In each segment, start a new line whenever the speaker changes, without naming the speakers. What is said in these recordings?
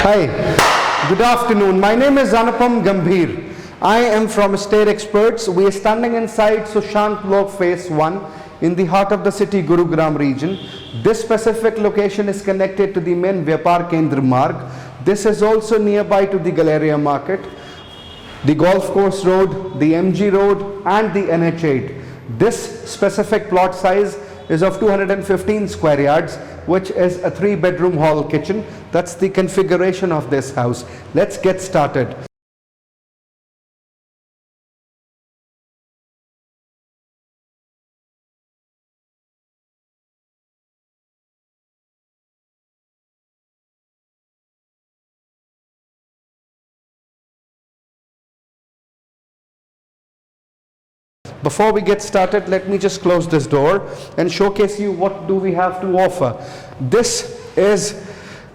Hi, good afternoon. My name is Anupam Gambhir. I am from Estate Experts. We are standing inside Sushant Block Phase 1 in the heart of the city, Gurugram region. This specific location is connected to the main Vyapar Kendra Marg. This is also nearby to the Galleria Market, the Golf Course Road, the MG Road and the NH8. This specific plot size is of 215 square yards, which is a 3-bedroom hall kitchen. That's the configuration of this house. Let's get started. Before we get started, let me just close this door and showcase you what do we have to offer. This is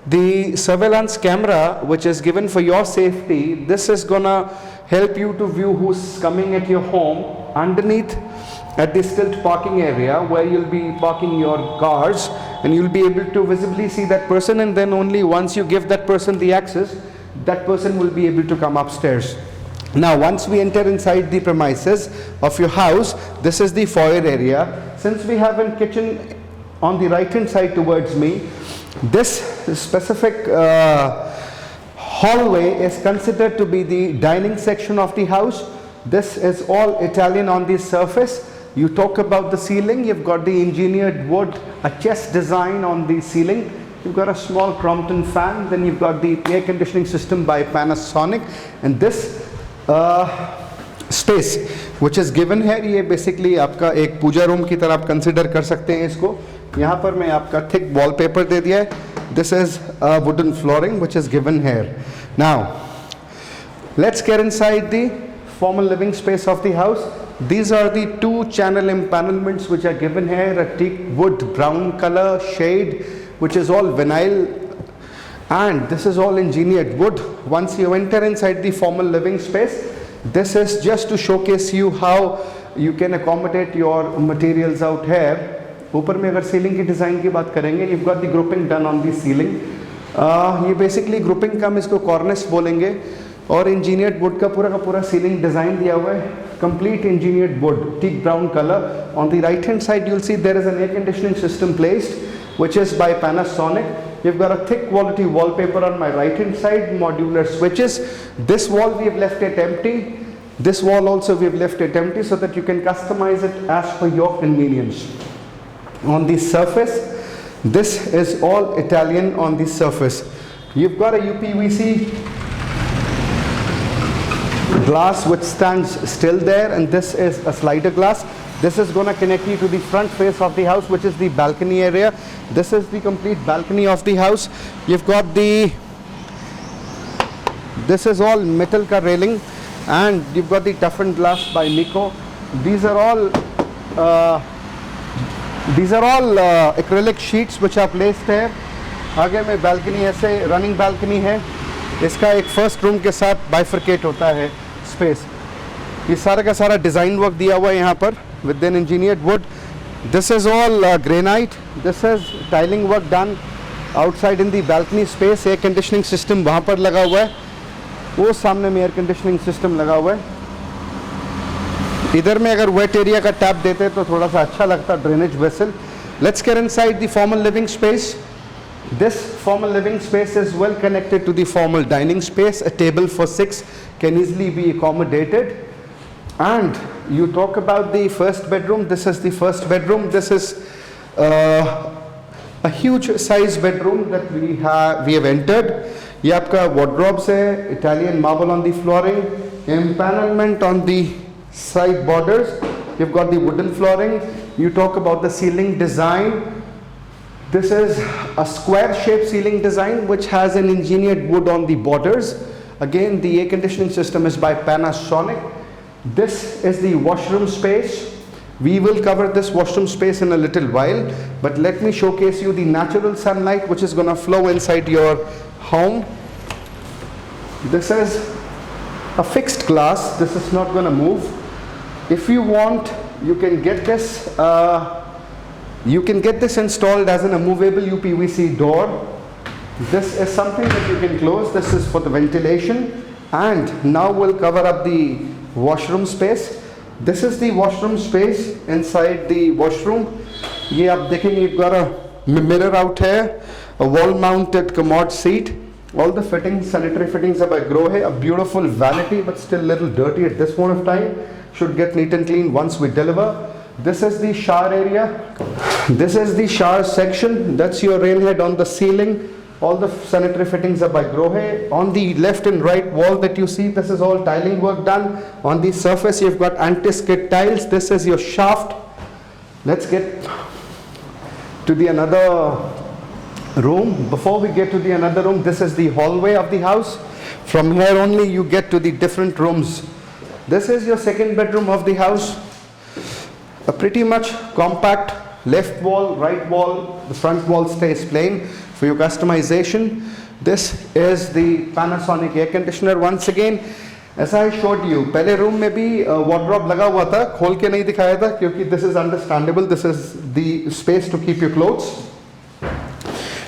the surveillance camera which is given for your safety. This is gonna help you to view who's coming at your home underneath at the stilt parking area where you'll be parking your cars, and you'll be able to visibly see that person, and then only once you give that person the access, that person will be able to come upstairs. Now, once we enter inside the premises of your house, this is the foyer area. Since we have a kitchen on the right hand side towards me, this specific hallway is considered to be the dining section of the house. This is all Italian on the surface. You talk about the ceiling, you've got the engineered wood, a chest design on the ceiling. You've got a small Crompton fan, then you've got the air conditioning system by Panasonic, and this space which is given है, ये basically आपका एक पूजा room की तरह आप consider कर सकते हैं इसको. यहाँ पर मैं आपका थिक वॉलपेपर दे दिया है. This is wooden flooring which is given here. Now let's get inside the formal living space of the house. These are the 2-channel empanelments which are given here, a teak wood brown color shade which is all vinyl, and this is all engineered wood. Once you enter inside the formal living space, this is just to showcase you how you can accommodate your materials out here. ऊपर में अगर ceiling की design की बात करेंगे, you've got the grouping done on the ceiling. ये basically grouping कम इसको कॉर्निस बोलेंगे, और इंजीनियर्ड वुड का पूरा सीलिंग डिज़ाइन दिया हुआ है, complete engineered wood, teak brown colour. On the right hand side you'll see there is an air conditioning system placed which is by Panasonic. You've got a thick quality wallpaper on my right hand side, modular switches. This wall we have left it empty. This wall also we have left it empty so that you can customize it as per your convenience. On the surface, this is all Italian on the surface. You've got a UPVC glass which stands still there, and this is a slider glass. This is going to connect you to the front face of the house, which is the balcony area. This is the complete balcony of the house. You've got this is all metal ka railing, and you've got the toughened glass by Nico. These are all acrylic sheets which are placed here. आगे में balcony ऐसे running balcony है. इसका एक first room के साथ bifurcate होता है space. ये सारा का सारा डिज़ाइन वर्क दिया हुआ है यहाँ पर with an engineered wood. This is all granite. This is tiling work done outside in the balcony space. Air conditioning system वहाँ पर लगा हुआ है, वो सामने में एयर कंडीशनिंग सिस्टम लगा हुआ है. इधर में अगर वेट एरिया का टैप देते तो थोड़ा सा अच्छा लगता, drainage vessel. Let's get inside the formal living space. This formal living space is well connected to the formal dining space. A table for 6 can easily be accommodated. And you talk about the first bedroom. This is the first bedroom. This is a huge size bedroom that we have entered. ये आपका wardrobes है, Italian marble on the flooring, empanelment on the side borders. You've got the wooden flooring. You talk about the ceiling design. This is a square shaped ceiling design which has an engineered wood on the borders. Again, the air conditioning system is by Panasonic. This is the washroom space. We will cover this washroom space in a little while, but let me showcase you the natural sunlight which is going to flow inside your home. This is a fixed glass. This is not going to move. If you want, you can get this installed as an movable UPVC door. This is something that you can close. This is for the ventilation. And now we'll cover up the washroom space. This is the washroom space inside the washroom. ये आप देखेंगे, you've got a mirror out here, a wall-mounted commode seat. All the fittings, sanitary fittings are by Grohe. A beautiful vanity, but still a little dirty at this point of time. Should get neat and clean once we deliver. This is the shower area. This is the shower section. That's your rain head on the ceiling. All the sanitary fittings are by Grohe. On the left and right wall that you see, this is all tiling work done. On the surface, you've got anti-skid tiles. This is your shaft. Let's get to the another room. Before we get to the another room, this is the hallway of the house. From here only you get to the different rooms. This is your second bedroom of the house. A pretty much compact left wall, right wall. The front wall stays plain for your customization. This is the Panasonic air conditioner. Once again, as I showed you, पहले room में भी wardrobe लगा हुआ था, खोल के नहीं दिखाया था क्योंकि this is understandable. This is the space to keep your clothes.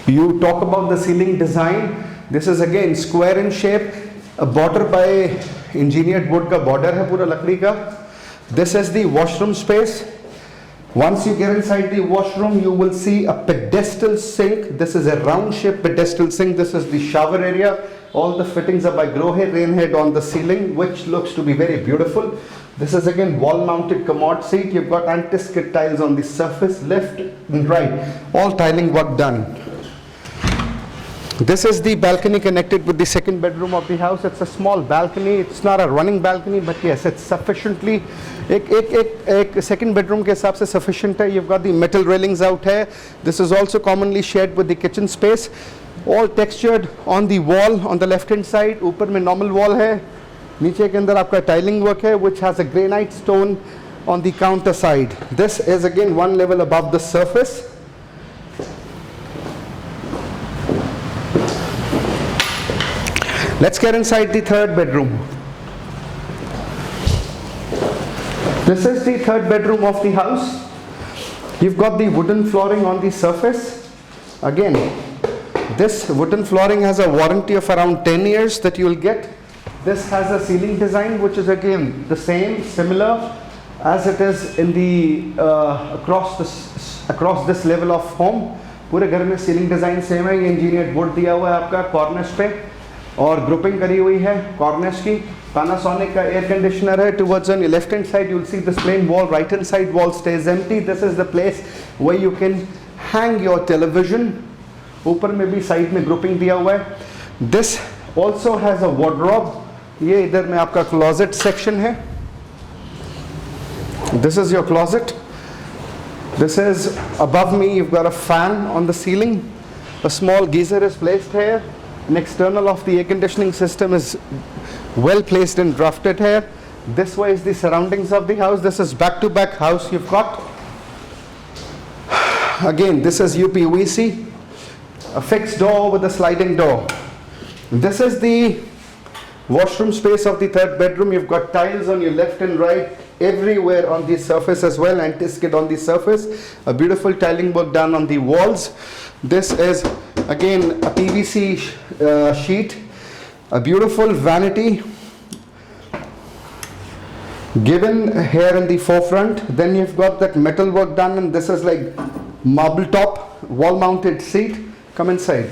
You talk about the ceiling design. This is again square in shape. A border by engineered wood का border है पूरा लकड़ी का. This is the washroom space. Once you get inside the washroom, you will see a pedestal sink. This is a round shaped pedestal sink. This is the shower area. All the fittings are by Grohe, rain head on the ceiling, which looks to be very beautiful. This is again wall mounted commode seat. You've got anti-skid tiles on the surface, left and right. All tiling work done. This is the balcony connected with the second bedroom of the house. It's a small balcony. It's not a running balcony, but yes, it's sufficiently. एक second bedroom के हिसाब से sufficient है. You've got the metal railings out here. This is also commonly shared with the kitchen space. All textured on the wall on the left hand side. ऊपर में normal wall है. नीचे के अंदर आपका tiling work है, which has a granite stone on the counter side. This is again one level above the surface. Let's get inside the third bedroom. This is the third bedroom of the house. You've got the wooden flooring on the surface. Again, this wooden flooring has a warranty of around 10 years that you will get. This has a ceiling design which is again the same, similar as it is in the across this level of home. पूरे घर में ceiling design same है. ये engineered wood दिया हुआ है आपका cornice पे और grouping करी हुई है cornice की. Panasonic का air conditioner है. Towards on your left hand side you'll see this plain wall. Right hand side wall stays empty. This is the place where you can hang your television. ऊपर में भी side में grouping दिया हुआ है. This also has a wardrobe. ये इधर में आपका closet section है. This is your closet. This is above me. You've got a fan on the ceiling. A small geyser is placed here. An external of the air conditioning system is well placed and drafted here. This way is the surroundings of the house. This is back-to-back house you've got. Again, this is UPVC. A fixed door with a sliding door. This is the washroom space of the third bedroom. You've got tiles on your left and right everywhere on the surface as well, anti-skid on the surface. A beautiful tiling work done on the walls. This is again a PVC sheet. A beautiful vanity given here in the forefront. Then you've got that metal work done, and this is like marble top wall mounted seat. Come inside.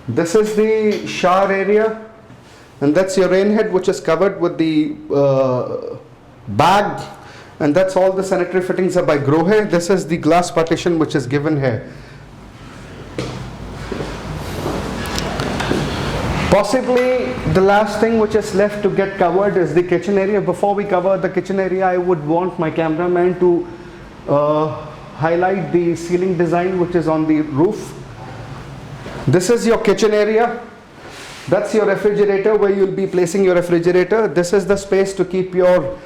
This is the shower area, and that's your rain head which is covered with the bag, and that's all the sanitary fittings are by Grohe. This is the glass partition which is given here. Possibly the last thing which is left to get covered is the kitchen area. Before we cover the kitchen area, I would want my cameraman to highlight the ceiling design which is on the roof. This is your kitchen area. That's your refrigerator where you'll be placing your refrigerator. This is the space to keep your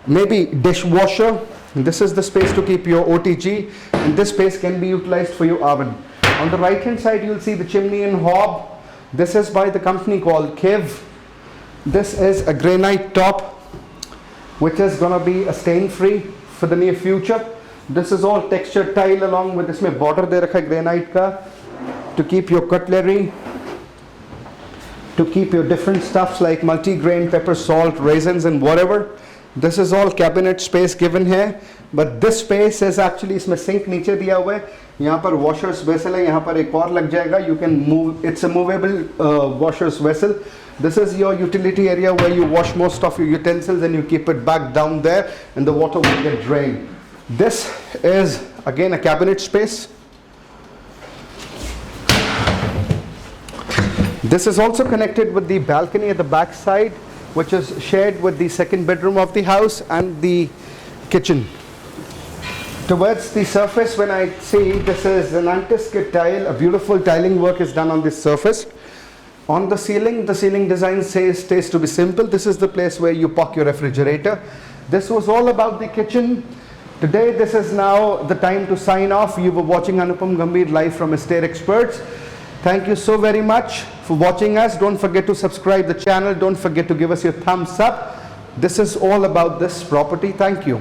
maybe dishwasher. This is the space to keep your OTG, and this space can be utilized for your oven. On the right hand side you'll see the chimney and hob. This is by the company called Kiv. This is a granite top which is going to be a stain free for the near future. This is all textured tile along with this में border दे रखा है granite का to keep your cutlery to keep your different stuffs like multi-grain, pepper, salt, raisins and whatever. This is all cabinet space given here, but this space is actually, इसमें sink नीचे दिया हुआ है, यहाँ पर washers vessel है, यहाँ पर एक और लग जाएगा. You can move, it's a movable washers vessel. This is your utility area where you wash most of your utensils and you keep it back down there and the water will get drained. This is again a cabinet space. This is also connected with the balcony at the back side, which is shared with the second bedroom of the house and the kitchen. Towards the surface, when I see this is an anti-skid tile, a beautiful tiling work is done on this surface. On the ceiling design stays to be simple. This is the place where you park your refrigerator. This was all about the kitchen. Today, this is now the time to sign off. You were watching Anupam Gambhir live from Estate Experts. Thank you so very much for watching us. Don't forget to subscribe the channel. Don't forget to give us your thumbs up. This is all about this property. Thank you.